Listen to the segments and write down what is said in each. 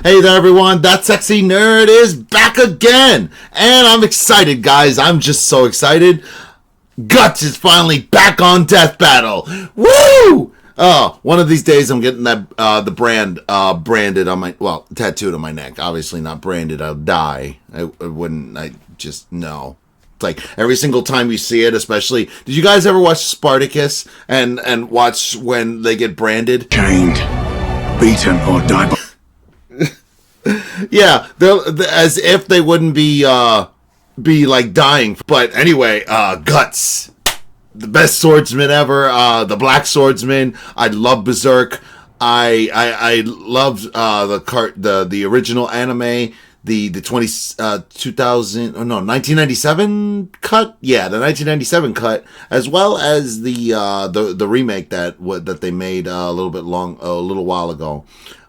Hey there, everyone. That sexy nerd is back again. And I'm excited, guys. I'm just so excited. Guts is finally back on Death Battle. Woo! Oh, one of these days I'm getting that the brand branded on my, well, tattooed on my neck. Obviously not branded. I'll die. I wouldn't. I just, no. It's like every single time you see it, especially. Did you guys ever watch Spartacus and watch when they get branded? Chained, beaten, or die by... Yeah, they're as if they wouldn't be like dying. But anyway, Guts, the best swordsman ever, the Black Swordsman. I love Berserk. I loved the original anime, the 1997 cut. Yeah, the 1997 cut, as well as the remake that they made a little while ago.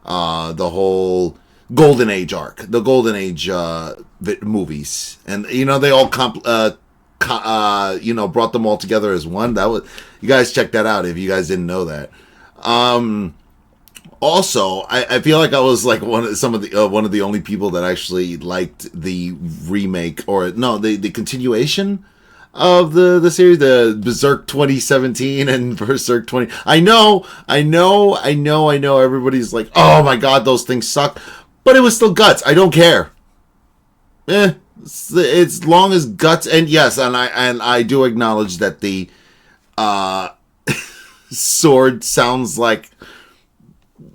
The whole Golden Age arc, the Golden Age movies, and they all brought them all together as one. That was, you guys check that out if you guys didn't know that. Also, I feel like I was like one of the only people that actually liked the remake, or no, the continuation of the series, the Berserk 2017 and Berserk 20. I know. Everybody's like, oh my god, those things suck. But it was still Guts. I don't care. It's long as Guts, and yes, and I do acknowledge that the sword sounds like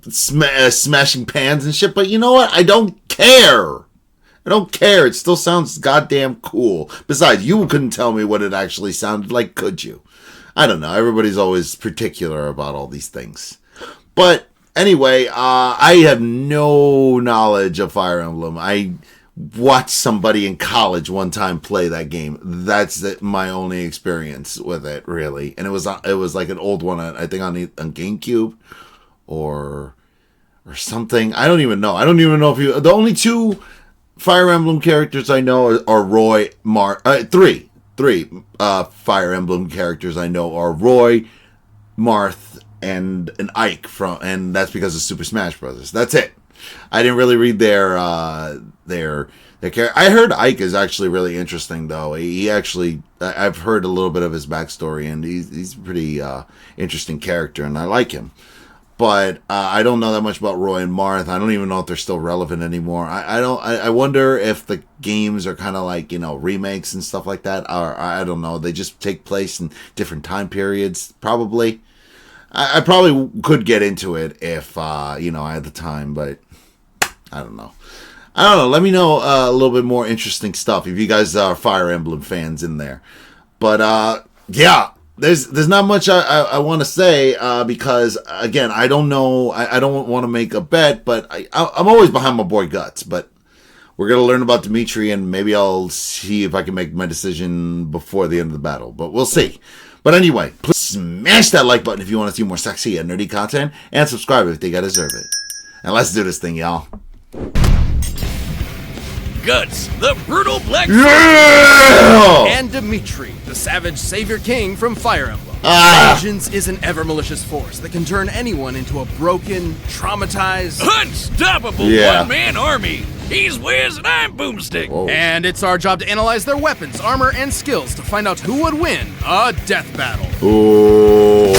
smashing pans and shit. But you know what? I don't care. It still sounds goddamn cool. Besides, you couldn't tell me what it actually sounded like, could you? I don't know. Everybody's always particular about all these things. But anyway, I have no knowledge of Fire Emblem. I watched somebody in college one time play that game. That's my only experience with it, really. And it was like an old one, I think on GameCube or something. I don't even know. If the only two Fire Emblem characters I know are Roy, three Fire Emblem characters I know are Roy, Marth, and an Ike and that's because of Super Smash Brothers. That's it. I didn't really read their character. I heard Ike is actually really interesting, though. I've heard a little bit of his backstory, and he's a pretty interesting character, and I like him. But I don't know that much about Roy and Marth. I don't even know if they're still relevant anymore. I wonder if the games are kind of like, remakes and stuff like that. Or I don't know. They just take place in different time periods, probably. I probably could get into it if, I had the time, but I don't know. Let me know a little bit more interesting stuff if you guys are Fire Emblem fans in there. But, yeah. There's not much I want to say because, again, I don't know. I don't want to make a bet, but I'm always behind my boy Guts. But we're going to learn about Dimitri, and maybe I'll see if I can make my decision before the end of the battle. But we'll see. But anyway, please smash that like button if you want to see more sexy and nerdy content, and subscribe if you think I deserve it. And let's do this thing, y'all. Guts, the brutal black Yeah! and Dimitri, the savage savior king from Fire Emblem. Vengeance is an ever-malicious force that can turn anyone into a broken, traumatized, unstoppable one-man army. He's Wiz and I'm Boomstick. Whoa. And it's our job to analyze their weapons, armor, and skills to find out who would win a death battle. Ooh.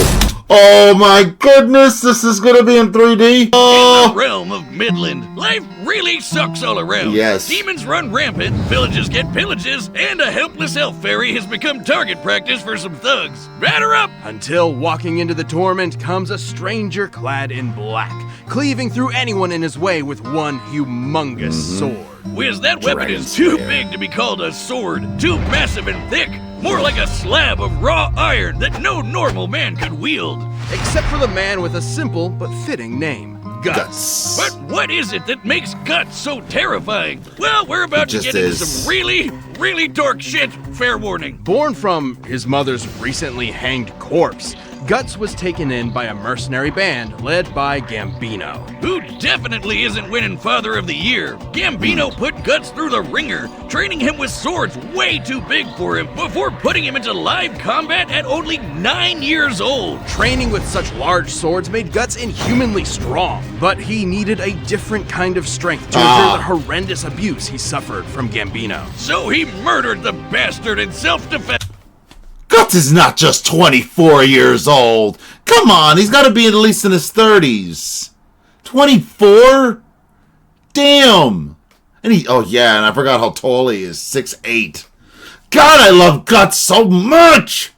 Oh my goodness, this is gonna be in 3D. In the realm of Midland, life really sucks all around. Yes. Demons run rampant, villages get pillages, and a helpless elf fairy has become target practice for some thugs. Batter up! Until walking into the torment comes a stranger clad in black, cleaving through anyone in his way with one humongous sword. Wiz, that weapon is too big to be called a sword, too massive and thick. More like a slab of raw iron that no normal man could wield. Except for the man with a simple but fitting name, Guts. But what is it that makes Guts so terrifying? Well, we're about to get into some really, really dark shit, fair warning. Born from his mother's recently hanged corpse, Guts was taken in by a mercenary band led by Gambino. Who definitely isn't winning Father of the Year. Gambino put Guts through the ringer, training him with swords way too big for him before putting him into live combat at only 9 years old. Training with such large swords made Guts inhumanly strong, but he needed a different kind of strength to endure the horrendous abuse he suffered from Gambino. So he murdered the bastard in self-defense. Guts is not just 24 years old. Come on, he's got to be at least in his 30s. 24? Damn. And and I forgot how tall he is, 6'8". God, I love Guts so much.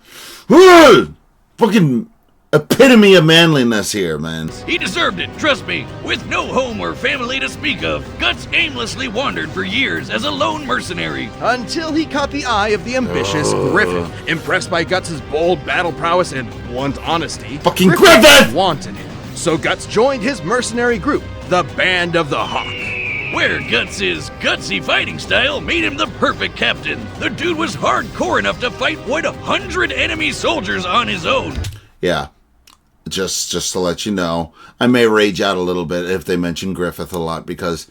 Ugh. Fucking epitome of manliness here, man. He deserved it, trust me. With no home or family to speak of, Guts aimlessly wandered for years as a lone mercenary. Until he caught the eye of the ambitious Griffith. Impressed by Guts' bold battle prowess and blunt honesty, Fucking Griffith wanted him. So Guts joined his mercenary group, the Band of the Hawk. Where Guts' gutsy fighting style made him the perfect captain. The dude was hardcore enough to fight 100 enemy soldiers on his own. Yeah. Just to let you know, I may rage out a little bit if they mention Griffith a lot because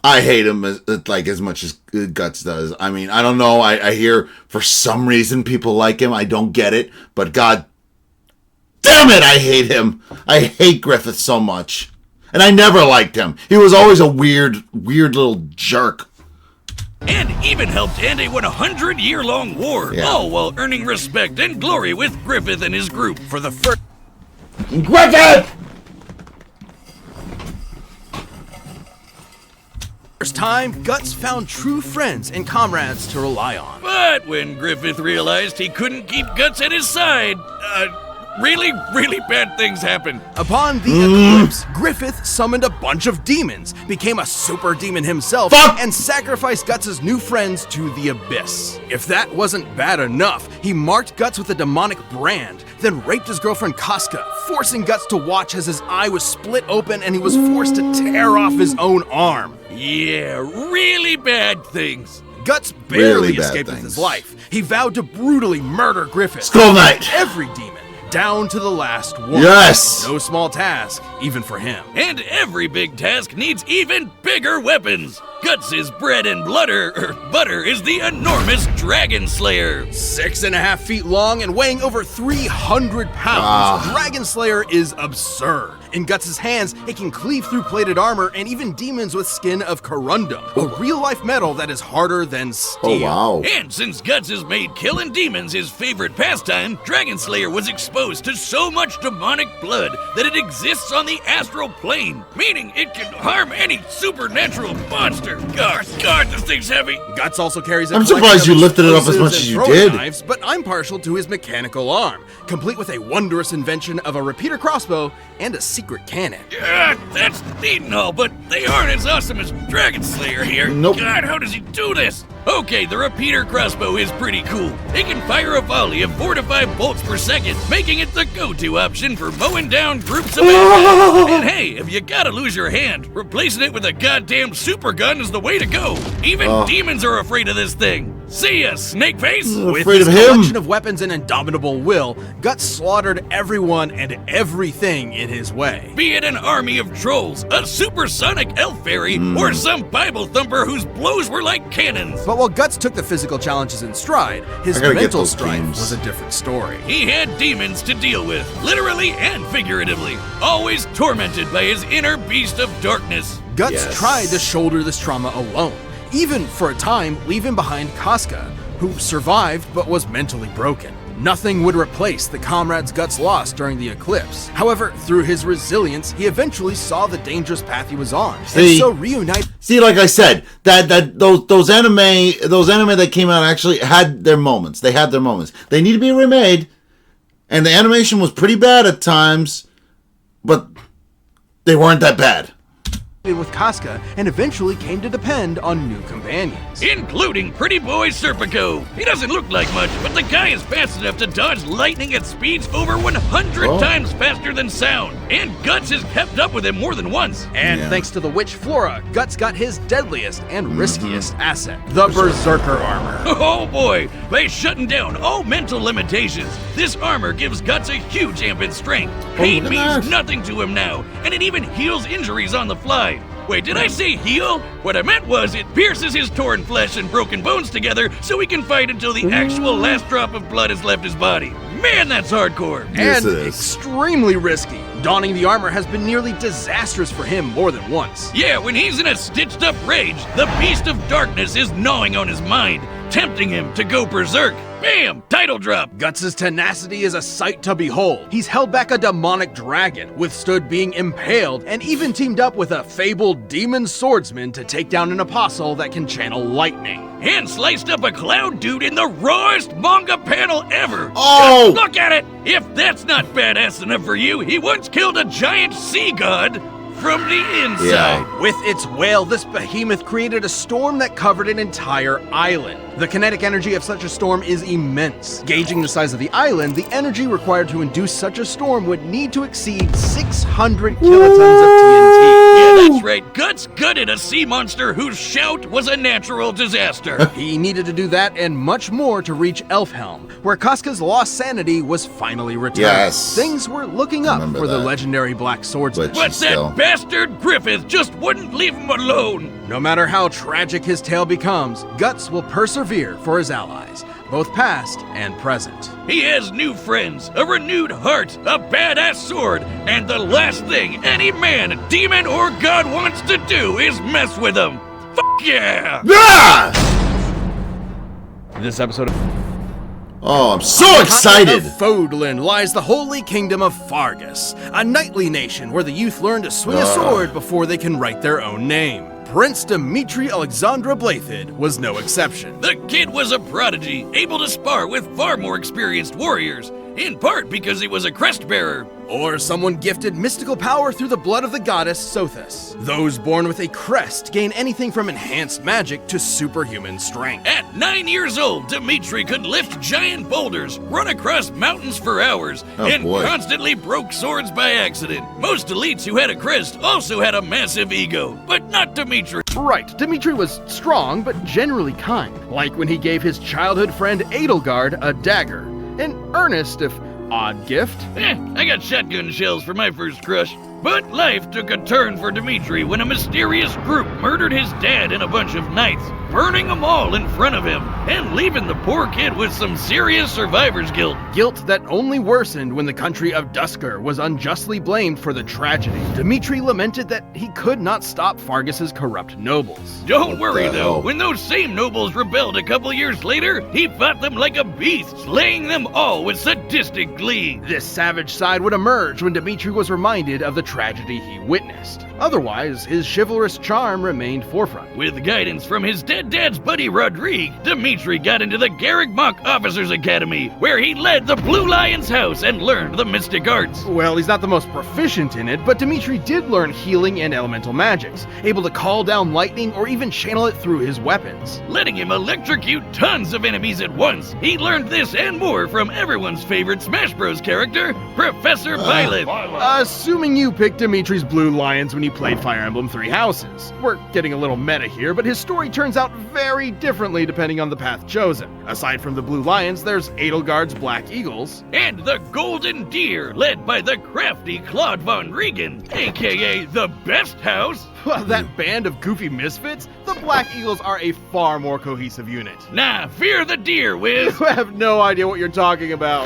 I hate him as much as Guts does. I mean, I don't know. I hear for some reason people like him. I don't get it, but God damn it, I hate him. I hate Griffith so much, and I never liked him. He was always a weird little jerk. And even helped end a 100-year-long war, all while earning respect and glory with Griffith and his group for the first... Griffith! First time, Guts found true friends and comrades to rely on. But when Griffith realized he couldn't keep Guts at his side, really bad things happened. Upon the eclipse, Griffith summoned a bunch of demons, became a super demon himself, and sacrificed Guts' new friends to the abyss. If that wasn't bad enough, he marked Guts with a demonic brand, then raped his girlfriend Casca, forcing Guts to watch as his eye was split open and he was forced to tear off his own arm. Yeah, really bad things. Guts barely escaped with his life. He vowed to brutally murder Griffith. Skull Knight! Every demon. Down to the last one. Yes! No small task, even for him. And every big task needs even bigger weapons. Guts' bread and butter is the enormous Dragon Slayer. 6.5 feet long and weighing over 300 pounds, Dragon Slayer is absurd. In Guts' hands, it can cleave through plated armor and even demons with skin of corundum, a real-life metal that is harder than steel. Oh, wow. And since Guts has made killing demons his favorite pastime, Dragon Slayer was exposed to so much demonic blood that it exists on the astral plane, meaning it can harm any supernatural monster. God, this thing's heavy. Guts also carries a I'm surprised you lifted it up as much and as you throwing did. Knives, but I'm partial to his mechanical arm, complete with a wondrous invention of a repeater crossbow and a secret cannon. God, that's neat and all, but they aren't as awesome as Dragon Slayer here. Nope. God, how does he do this? Okay, the repeater crossbow is pretty cool. It can fire a volley of 4 to 5 bolts per second, making it the go-to option for mowing down groups of enemies. And hey, if you gotta lose your hand, replacing it with a goddamn super gun is the way to go. Even demons are afraid of this thing. See ya, Snakeface! With Afraid his of him. collection of weapons and indomitable will, Guts slaughtered everyone and everything in his way. Be it an army of trolls, a supersonic elf fairy, or some Bible thumper whose blows were like cannons. But while Guts took the physical challenges in stride, his I gotta get mental those strife games. was a different story. He had demons to deal with, literally and figuratively, always tormented by his inner beast of darkness. Guts tried to shoulder this trauma alone, even for a time leaving behind Casca, who survived but was mentally broken. Nothing would replace the comrades Guts lost during the eclipse. However, through his resilience, he eventually saw the dangerous path he was on, and so reunited. See, like I said, those anime that came out actually had their moments. They had their moments. They need to be remade, and the animation was pretty bad at times, but they weren't that bad. with Casca and eventually came to depend on new companions. Including pretty boy Serpico. He doesn't look like much, but the guy is fast enough to dodge lightning at speeds over 100 times faster than sound. And Guts has kept up with him more than once. And thanks to the witch Flora, Guts got his deadliest and riskiest asset, the Berserker armor. Oh boy, by shutting down all mental limitations, this armor gives Guts a huge amp in strength. Pain means nothing to him now, and it even heals injuries on the fly. Wait, did I say heal? What I meant was it pierces his torn flesh and broken bones together so he can fight until the actual last drop of blood has left his body. Man, that's hardcore. Yes, And it is. extremely risky. Donning the armor has been nearly disastrous for him more than once. Yeah, when he's in a stitched up rage, the beast of darkness is gnawing on his mind, tempting him to go berserk. Bam! Title drop. Guts' tenacity is a sight to behold. He's held back a demonic dragon, withstood being impaled, and even teamed up with a fabled demon swordsman to take down an apostle that can channel lightning. And sliced up a cloud dude in the rawest manga panel ever. Oh! Just look at it! If that's not badass enough for you, he once killed a giant sea god from the inside. Yeah. With its whale, this behemoth created a storm that covered an entire island. The kinetic energy of such a storm is immense. Gauging the size of the island, the energy required to induce such a storm would need to exceed 600 kilotons of TNT. Yeah, that's right. Guts gutted a sea monster whose shout was a natural disaster. He needed to do that and much more to reach Elfhelm, where Casca's lost sanity was finally returned. Yes. Things were looking up Remember for the that. legendary Black Swordsman. But But still. that bastard Griffith just wouldn't leave him alone. No matter how tragic his tale becomes, Guts will persevere for his allies, both past and present. He has new friends, a renewed heart, a badass sword, and the last thing any man, demon, or god wants to do is mess with him. Fuck yeah! Ah! This episode of Oh, I'm so excited! Of Fodlan lies the holy kingdom of Fargus, a knightly nation where the youth learn to swing a sword before they can write their own name. Prince Dimitri Alexandra Blathid was no exception. The kid was a prodigy, able to spar with far more experienced warriors, in part because he was a crest bearer. Or someone gifted mystical power through the blood of the goddess Sothis. Those born with a crest gain anything from enhanced magic to superhuman strength. At 9 years old, Dimitri could lift giant boulders, run across mountains for hours, and boy. constantly broke swords by accident. Most elites who had a crest also had a massive ego, but not Dimitri. Right, Dimitri was strong but generally kind, like when he gave his childhood friend Edelgard a dagger. An earnest, if odd gift. I got shotgun shells for my first crush. But life took a turn for Dimitri when a mysterious group murdered his dad and a bunch of knights, burning them all in front of him, and leaving the poor kid with some serious survivor's guilt. Guilt that only worsened when the country of Dusker was unjustly blamed for the tragedy. Dimitri lamented that he could not stop Fargus's corrupt nobles. Don't worry the though, hell? when those same nobles rebelled a couple years later, he fought them like a beast, slaying them all with sadistic glee. This savage side would emerge when Dimitri was reminded of the tragedy he witnessed. Otherwise, his chivalrous charm remained forefront. With guidance from his dead dad's buddy Rodrigue, Dimitri got into the Garrick-Mach Officers Academy, where he led the Blue Lion's house and learned the mystic arts. Well, he's not the most proficient in it, but Dimitri did learn healing and elemental magics, able to call down lightning or even channel it through his weapons. Letting him electrocute tons of enemies at once. He learned this and more from everyone's favorite Smash Bros. Character, Professor Violet. Assuming you picked Dimitri's Blue Lions when you played Fire Emblem Three Houses. We're getting a little meta here, but his story turns out very differently depending on the path chosen. Aside from the Blue Lions, there's Edelgard's Black Eagles, And the Golden Deer, led by the crafty Claude Von Regan, aka the Best House. that band of goofy misfits. The Black Eagles are a far more cohesive unit. Nah, fear the deer, Wiz. I have no idea what you're talking about.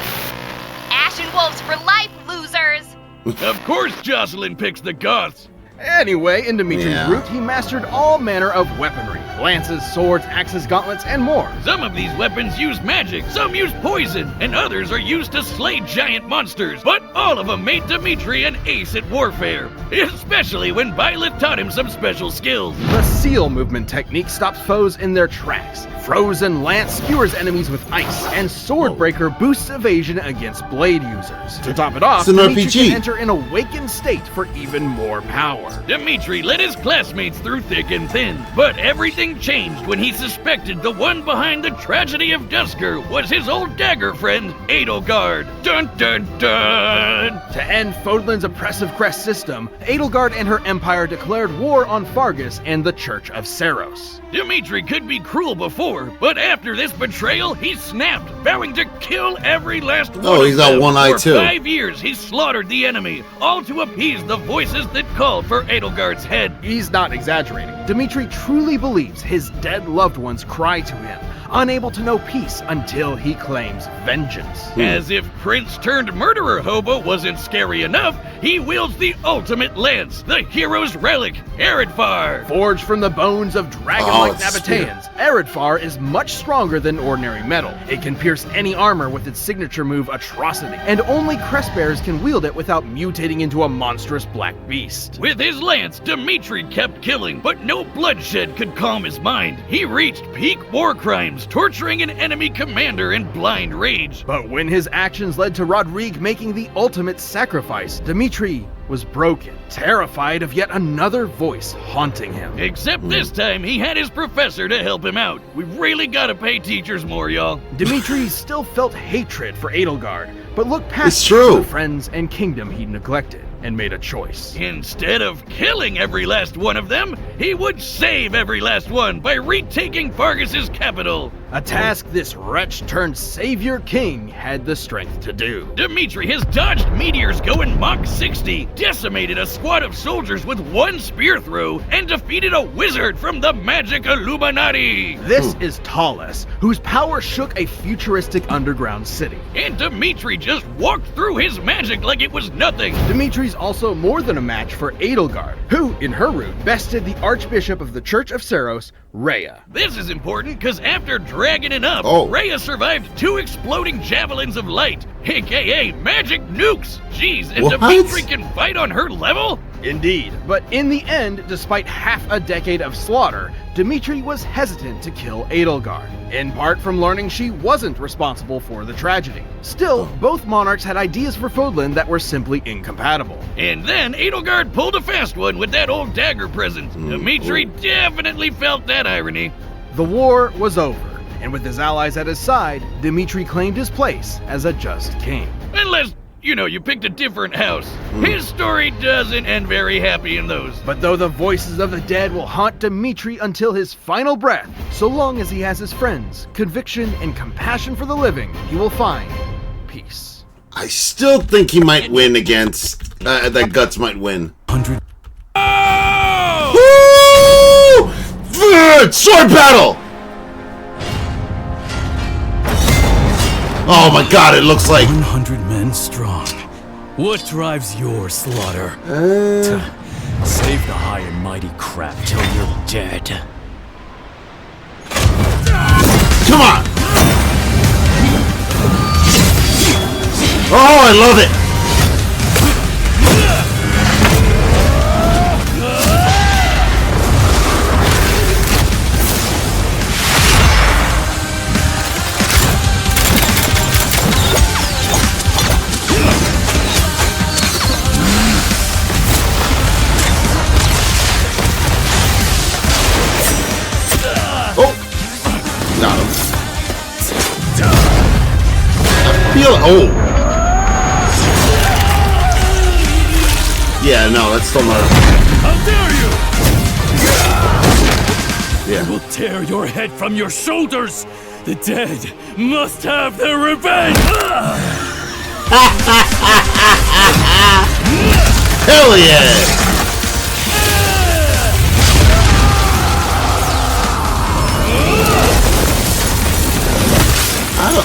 Ashen Wolves for life, losers! Of course Jocelyn picks the Goths. Anyway, in Dimitri's Yeah. route, he mastered all manner of weaponry. Lances, swords, axes, gauntlets, and more. Some of these weapons use magic, some use poison, and others are used to slay giant monsters. But all of them made Dimitri an ace at warfare, especially when Byleth taught him some special skills. The seal movement technique stops foes in their tracks, Frozen Lance skewers enemies with ice, and Swordbreaker boosts evasion against blade users. To top it off, It's an Dimitri RPG. can enter an awakened state for even more power. Dimitri led his classmates through thick and thin, but everything changed when he suspected the one behind the tragedy of Dusker was his old dagger friend, Edelgard. Dun dun dun! To end Fodlan's oppressive crest system, Edelgard and her empire declared war on Fargus and the Church of Seros. Dimitri could be cruel before, but after this betrayal, he snapped, vowing to kill every last one. Oh, he's of got them. one eye For too. 5 years, he slaughtered the enemy, all to appease the voices that called for Edelgard's head. He's not exaggerating. Dimitri truly believes his dead loved ones cry to him, unable to know peace until he claims vengeance. As if Prince turned murderer hobo wasn't scary enough, he wields the ultimate lance, the hero's relic, Eredfar. Forged from the bones of dragon-like Oh, it's a spear. Nabateans, Eredfar is much stronger than ordinary metal. It can pierce any armor with its signature move Atrocity, and only crestbearers can wield it without mutating into a monstrous black beast. With his lance, Dimitri kept killing, but no bloodshed could calm his mind. He reached peak war crimes, torturing an enemy commander in blind rage. But when his actions led to Rodrigue making the ultimate sacrifice, Dimitri was broken, terrified of yet another voice haunting him. Except this time, he had his professor to help him out. We really gotta pay teachers more, y'all. Dimitri still felt hatred for Edelgard, but looked past It's true. the friends and kingdom he neglected and made a choice. Instead of killing every last one of them, he would save every last one by retaking Fargus's capital. A task this wretch-turned-savior king had the strength to do. Dimitri has dodged meteors going Mach 60, decimated a squad of soldiers with one spear throw, and defeated a wizard from the magic Illuminati. This is Talus, whose power shook a futuristic underground city. And Dimitri just walked through his magic like it was nothing. Dimitri's also more than a match for Edelgard, who, in her route, bested the Archbishop of the Church of Seros, Rhea. This is important because after dragging it up, Oh. Rhea survived 2 exploding javelins of light, aka magic nukes. Jeez, and What? Dimitri can fight on her level? Indeed, but in the end, despite half a decade of slaughter, Dimitri was hesitant to kill Edelgard, in part from learning she wasn't responsible for the tragedy. Still, both monarchs had ideas for Fodlan that were simply incompatible. And then Edelgard pulled a fast one with that old dagger present. Dimitri definitely felt that irony. The war was over, and with his allies at his side, Dimitri claimed his place as a just king. Unless, you picked a different house. His story doesn't end very happy in those. But though the voices of the dead will haunt Dimitri until his final breath, so long as he has his friends, conviction, and compassion for the living, he will find peace. I still think he might win against. That Guts might win. 100. Woo! Sword battle! Oh my god, it looks like. 100 men strong. What drives your slaughter? Save the high and mighty crap till you're dead. Come on! Oh, I love it! Got him. I feel. Oh. Yeah, no, that's still not. How dare you! Yeah. Will tear your head from your shoulders! The dead must have their revenge! Hell yeah!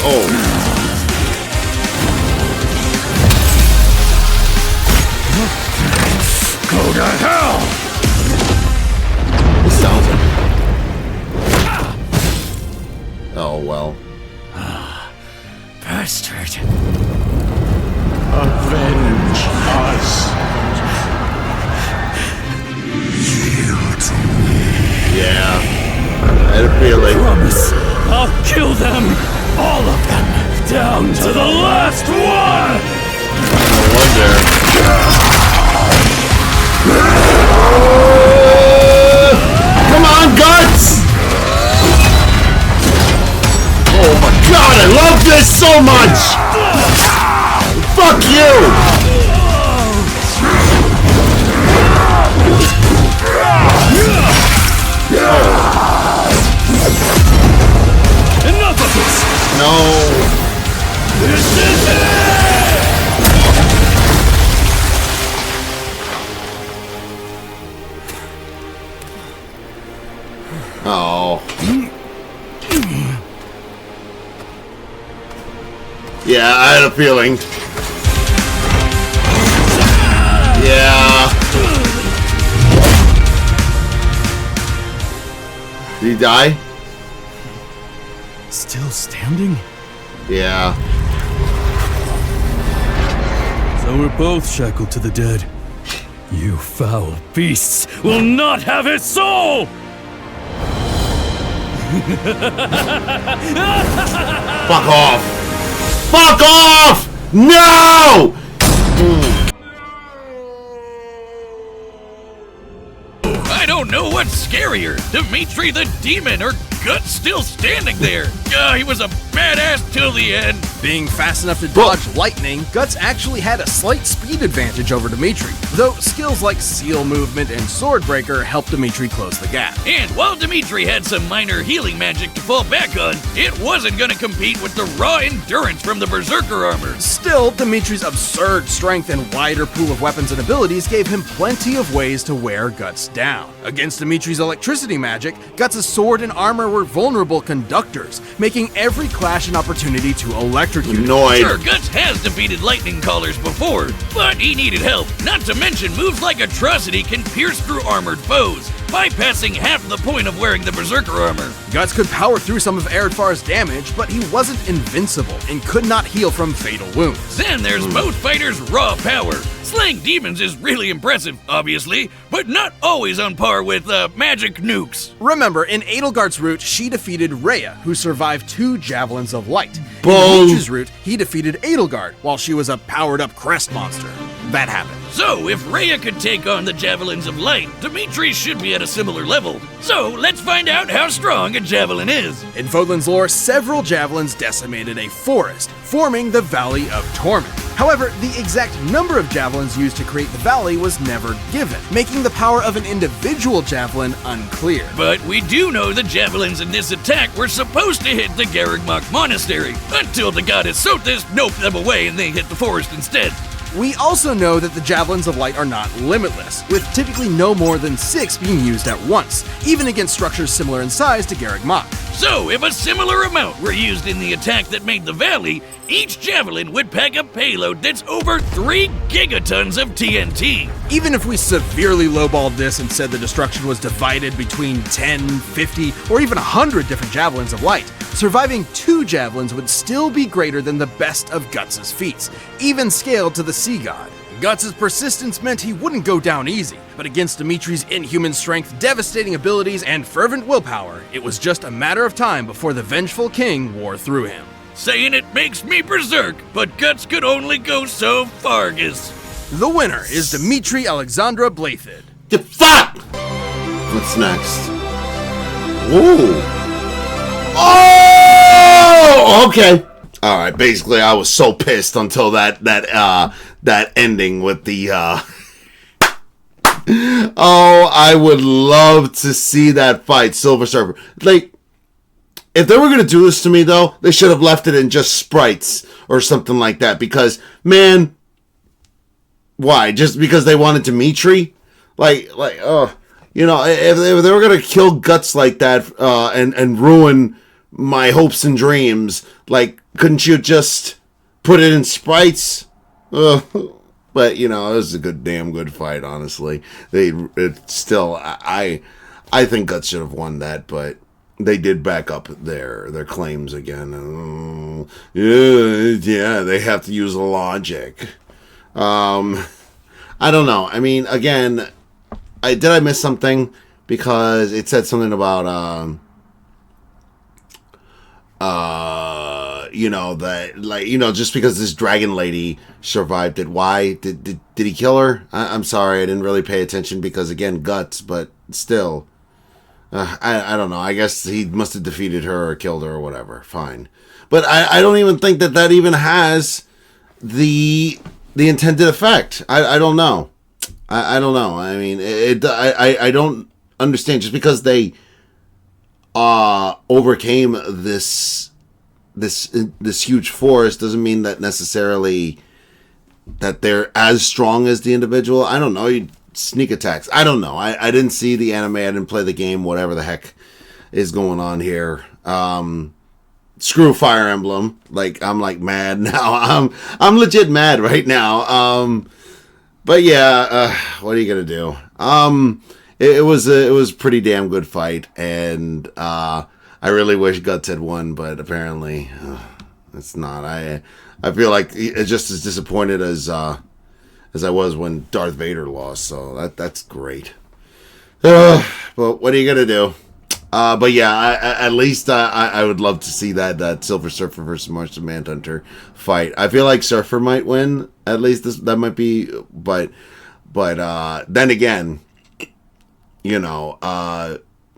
Oh. Go to hell! This sounds like. Oh well. Bastard. Avenge us. Yeah. I had a feeling. Promise. I'll kill them! All of them! Down to the last one! No wonder. Come on, Guts! Oh my god, I love this so much! Fuck you! Enough of this! No. This is it! Oh. Yeah, I had a feeling. Yeah. Did he die? Still standing? Yeah. So we're both shackled to the dead. You foul beasts will not have his soul! Fuck off! Fuck off! No! I don't know what's scarier, Dimitri the demon or Guts still standing there. He was a badass till the end. Being fast enough to dodge lightning, Guts actually had a slight speed advantage over Dimitri, though skills like seal movement and swordbreaker helped Dimitri close the gap. And while Dimitri had some minor healing magic to fall back on, it wasn't gonna compete with the raw endurance from the Berserker armor. Still, Dimitri's absurd strength and wider pool of weapons and abilities gave him plenty of ways to wear Guts down. Against Dimitri's electricity magic, Guts' sword and armor were vulnerable conductors, making every clash an opportunity to electrocute him. Annoyed. Sure, Guts has defeated lightning callers before, but he needed help. Not to mention, moves like Atrocity can pierce through armored foes, bypassing half the point of wearing the Berserker armor. Guts could power through some of Eredfar's damage, but he wasn't invincible and could not heal from fatal wounds. Then there's both fighters' raw power. Slaying demons is really impressive, obviously, but not always on par with magic nukes. Remember, in Edelgard's route, she defeated Rhea, who survived 2 Javelins of Light. Bull. In Dimitri's route, he defeated Edelgard, while she was a powered-up crest monster. That happened. So, if Rhea could take on the Javelins of Light, Dimitri should be at a similar level. So, let's find out how strong a Javelin is. In Fodlan's lore, several Javelins decimated a forest, forming the Valley of Torment. However, the exact number of Javelins used to create the valley was never given, making the power of an individual Javelin unclear. But we do know the Javelins in this attack were supposed to hit the Garrigmach Monastery, until the goddess Sothis noped them away and they hit the forest instead. We also know that the Javelins of Light are not limitless, with typically no more than 6 being used at once, even against structures similar in size to Garrigmach. So, if a similar amount were used in the attack that made the valley, each Javelin would pack a payload that's over 3 gigatons of TNT. Even if we severely lowballed this and said the destruction was divided between 10, 50, or even 100 different Javelins of Light, surviving 2 Javelins would still be greater than the best of Guts' feats, even scaled to the Sea God. Guts' persistence meant he wouldn't go down easy, but against Dimitri's inhuman strength, devastating abilities, and fervent willpower, it was just a matter of time before the vengeful king wore through him. Saying it makes me berserk, but Guts could only go so fargus. The winner is Dimitri Alexandra Blathid. The fuck! What's next? Ooh. Oh! Okay. All right. Basically, I was so pissed until that ending with the. Oh, I would love to see that fight, Silver Surfer. Like, if they were gonna do this to me, though, they should have left it in just sprites or something like that. Because, man, why? Just because they wanted Dimitri? Oh, you know, if they were gonna kill Guts like that and ruin my hopes and dreams, like, couldn't you just put it in sprites? But, you know, it was a damn good fight, honestly. I think Guts should have won that, but they did back up their claims again. Yeah, they have to use logic. I don't know. I mean, again, did I miss something? Because it said something about you know, that, like, you know, just because this dragon lady survived it, why did he kill her? I'm sorry, I didn't really pay attention because, again, guts, but still, I don't know. I guess he must have defeated her or killed her or whatever. Fine, but I don't even think that even has the intended effect. I don't know. I don't know. I mean, I don't understand. Just because they overcame this huge force doesn't mean that necessarily that they're as strong as the individual. I don't know. Sneak attacks. I don't know. I didn't see the anime. I didn't play the game. Whatever the heck is going on here. Screw Fire Emblem. Like, I'm like mad now. I'm legit mad right now. But yeah, what are you gonna do? It was a pretty damn good fight, and I really wish Guts had won, but apparently it's not. I feel like it's just as disappointed as I was when Darth Vader lost. So that's great. But what are you gonna do? But yeah, at least I would love to see that Silver Surfer versus Martian Manhunter fight. I feel like Surfer might win. At least that might be, but then again, you know,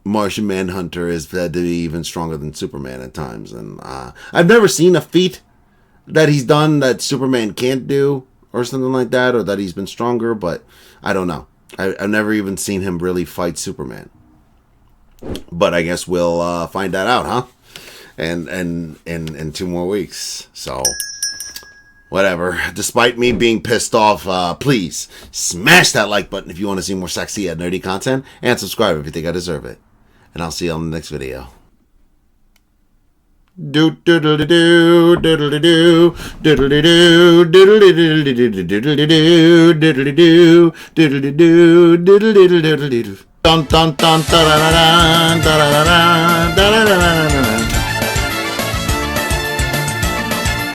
Martian Manhunter is said to be even stronger than Superman at times, and I've never seen a feat that he's done that Superman can't do, or something like that, or that he's been stronger. But I don't know. I've never even seen him really fight Superman. But I guess we'll find that out, huh? And in 2 more weeks. So whatever. Despite me being pissed off, please smash that like button if you want to see more sexy and nerdy content, and subscribe if you think I deserve it. And I'll see you on the next video. Do doodle doo doodle doo doodle doo doodle doo doodle doo doodle doo doodle doo doodle doo. Dun dun dun da da da da da da da da da da da da.